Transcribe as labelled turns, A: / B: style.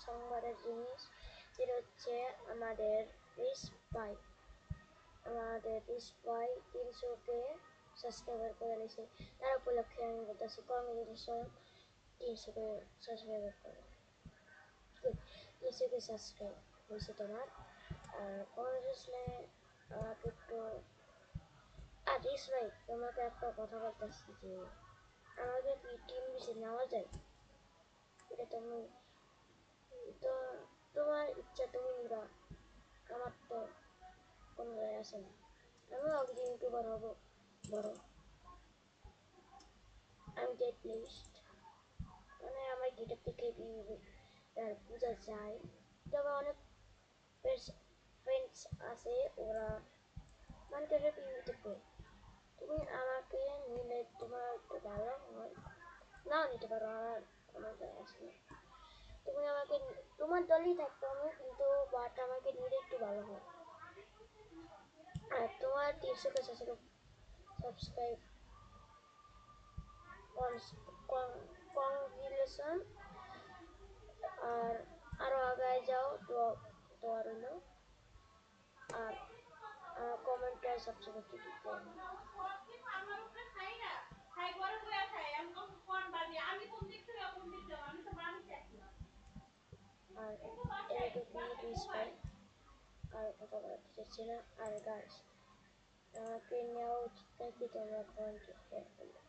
A: সংবাদের জিনিস, যেটা হচ্ছে আমাদের রিস্পাই। আমাদের রিস্পাই 300কে সাবস্ক্রাইবার করে নিয়েছে। তার উপলক্ষে আমি বলতেছি কংগ্রেচুলেশন, 300কে সাবস্ক্রাইবার করে 300কে সাবস্ক্রাইব হয়েছে তোমার। আর কংগ্রেচুলেশনে আমাকে একটু আর রিস্পাই তোমাকে একটা কথা বলতেছি যে আমাকে কি টিম বেশি নেওয়া যায়? এটা তুমি তো তোমার ইচ্ছা, তুমি নিবা, আমার তো কোনো যায় আসে না। আমিও একজন ইউটিউবার হবো বড়। আমি গেট লিস্ট মানে আমার গেটের থেকে বোঝা যায়, তবে অনেক ফ্রেন্ডস আছে ওরা মানে পিভিতে করে। তুমি আমাকে নিলে তোমার একটু ভালো হয়, নাও নিতে পারো, আমার কোনো যায় আসে না। তুমি আমাকে তোমার দলই থাকতো আমি, কিন্তু বাট আমাকে নিলে একটু ভালো হয়। আর তোমার 300কে সাবস্ক্রাইব কংগ্রেচুলেশন। আর আরো আগায় যাও, দোয়া রইল। আর কমেন্টে সাবস্ক্রাইব করতে হবে। আর এরকম পাই আর কথা বলতে চাচ্ছি না। আর গাছ আমাকে নেওয়া উচিত নাকি তোমরা কমেন্টে শেয়ার করবে।